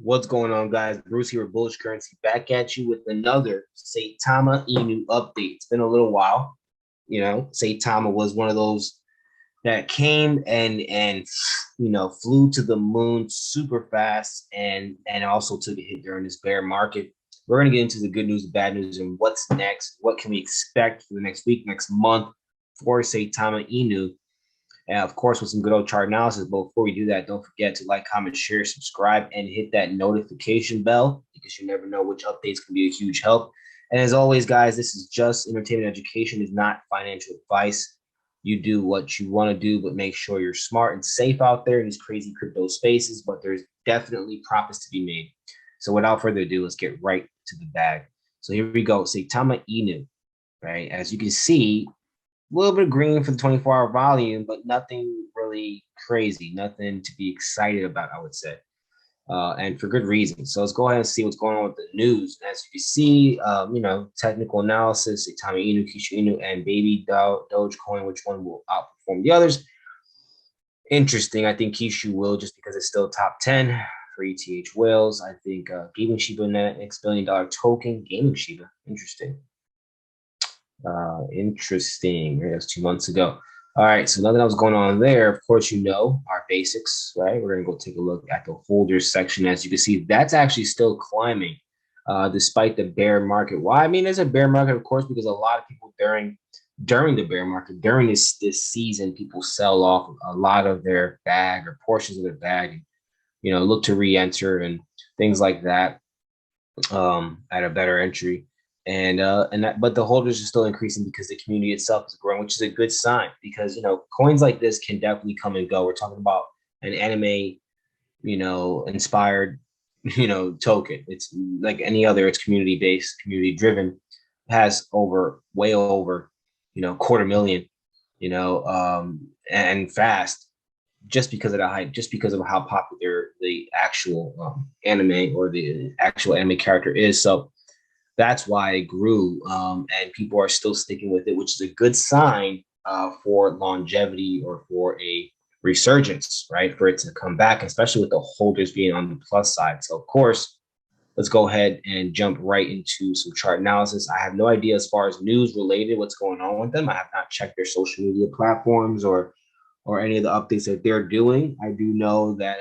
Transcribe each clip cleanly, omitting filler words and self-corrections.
What's going on, guys? Bruce here with Bullish Currency, back at you with another Saitama Inu update. It's been a little while. Saitama was one of those that came and flew to the moon super fast and also took a hit during this bear market. We're going to get into the good news, the bad news, and what's next. What can we expect for the next week, next month for Saitama Inu? And of course, with some good old chart analysis. But before we do that, don't forget to like, comment, share, subscribe, and hit that notification bell because you never know which updates can be a huge help. And as always, guys, this is just entertainment education. It's not financial advice. You do what you want to do, but make sure you're smart and safe out there in these crazy crypto spaces. But there's definitely profits to be made. So without further ado, let's get right to the bag. So here we go. Saitama Inu, right? As you can see, a little bit of green for the 24-hour volume, but nothing really crazy, nothing to be excited about, I would say, and for good reason. So let's go ahead and see what's going on with the news. As you can see, technical analysis, Saitama Inu, Kishu Inu, and Baby Dogecoin, which one will outperform the others? Interesting. I think Kishu will, just because it's still top 10 for ETH whales. I think Gaming Shiba, next billion-dollar token, Gaming Shiba, interesting. Interesting. That was 2 months ago. All right, so nothing else going on there. Of course, our basics, right? We're gonna go take a look at the holders section. As you can see, that's actually still climbing, despite the bear market. Why? I mean, there's a bear market, of course, because a lot of people during the bear market, during this season, people sell off a lot of their bag or portions of their bag, look to re-enter and things like that, at a better entry. But the holders are still increasing because the community itself is growing, which is a good sign because coins like this can definitely come and go. We're talking about an anime, inspired, token. It's like any other. It's community based, community driven. Has way over, 250,000, and fast, just because of the hype, just because of how popular the actual anime or the actual anime character is. So that's why it grew, and people are still sticking with it, which is a good sign for longevity or for a resurgence, right? For it to come back, especially with the holders being on the plus side. So, of course, let's go ahead and jump right into some chart analysis. I have no idea as far as news related what's going on with them. I have not checked their social media platforms or any of the updates that they're doing. I do know that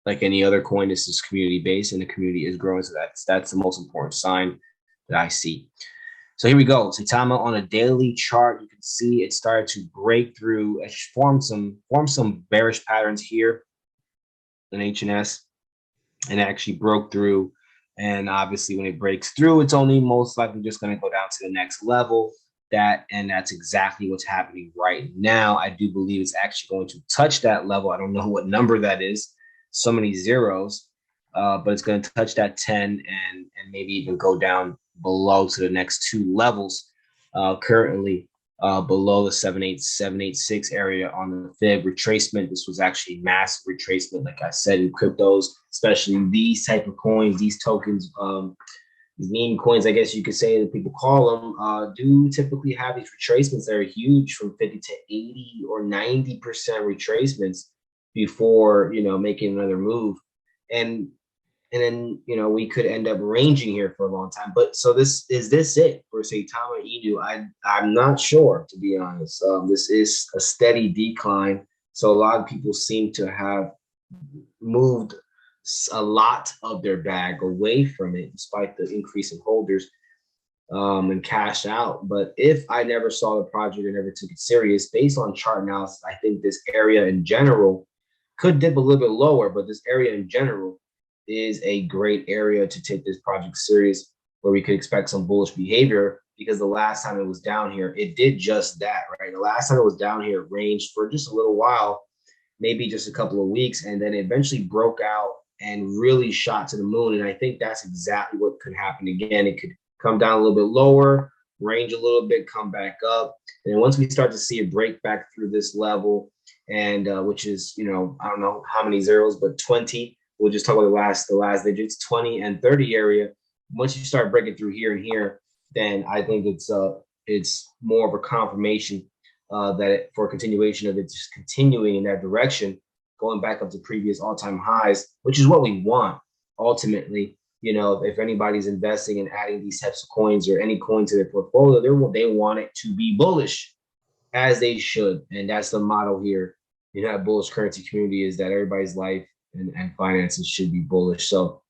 like any other coin, this is community based and the community is growing. So that's the most important sign that I see. So here we go. Saitama on a daily chart, you can see it started to break through, it formed some bearish patterns here in HNS and actually broke through. And obviously when it breaks through, it's only most likely just going to go down to the next level. That's exactly what's happening right now. I do believe it's actually going to touch that level. I don't know what number that is. So many zeros, but it's going to touch that 10 and maybe even go down below to the next two levels, currently below the 786 area on the fib retracement. This was actually massive retracement, like I said, in cryptos, especially these type of coins, these tokens, these meme coins, I guess you could say that people call them, do typically have these retracements that are huge, from 50 to 80 or 90% retracements before making another move, and then we could end up ranging here for a long time. But so this it for Saitama Inu? I'm not sure, to be honest. This is a steady decline, so a lot of people seem to have moved a lot of their bag away from it despite the increase in holders, and cash out. But if I never saw the project or never took it serious, based on chart analysis, I think this area in general could dip a little bit lower, but this area in general is a great area to take this project serious, where we could expect some bullish behavior, because the last time it was down here, it did just that, right? The last time it was down here, it ranged for just a little while, maybe just a couple of weeks, and then it eventually broke out and really shot to the moon. And I think that's exactly what could happen again. It could come down a little bit lower, range a little bit, come back up. And then once we start to see it break back through this level, and which is, I don't know how many zeros, but 20. We'll just talk about the last digits, 20 and 30 area. Once you start breaking through here and here, then I think it's more of a confirmation for a continuation of it just continuing in that direction. going back up to previous all-time highs, which is what we want ultimately. You know, if anybody's investing and adding these types of coins or any coin to their portfolio, they want it to be bullish, as they should. And that's the motto here. You know, bullish currency community is that everybody's life and finances should be bullish. So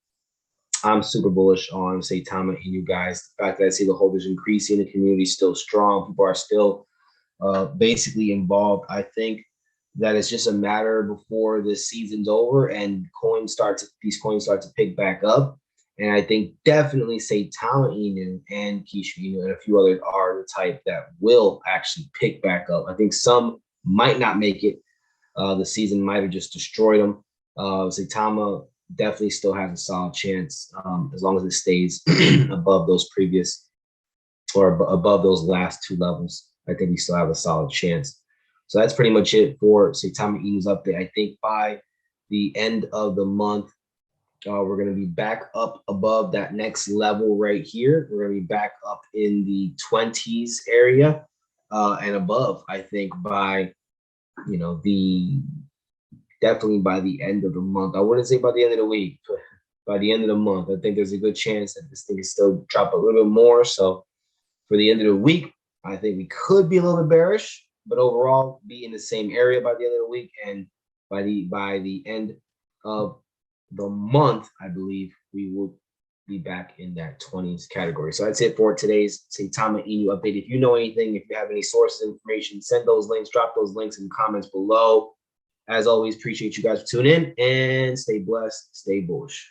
I'm super bullish on Saitama Inu, guys. The fact that I see the holders increasing, the community is still strong. People are still basically involved. I think that it's just a matter before the season's over and these coins start to pick back up. And I think definitely Saitama Inu and Kishu Inu and a few others are the type that will actually pick back up. I think some might not make it. The season might have just destroyed them. Saitama definitely still has a solid chance as long as it stays above those previous or above those last two levels. I think we still have a solid chance. So that's pretty much it for Saitama Inu's update. I think by the end of the month, we're going to be back up above that next level right here. We're going to be back up in the 20s area and above, I think, by, you know, definitely by the end of the month. I wouldn't say by the end of the week, but by the end of the month, I think there's a good chance that this thing is still drop a little bit more. So for the end of the week, I think we could be a little bit bearish, but overall be in the same area by the end of the week. And by the end of the month, I believe we will be back in that 20s category. So that's it for today's Saitama Inu update. If you know anything, if you have any sources of information, send those links, drop those links in the comments below. As always, appreciate you guys for tuning in and stay blessed, stay bullish.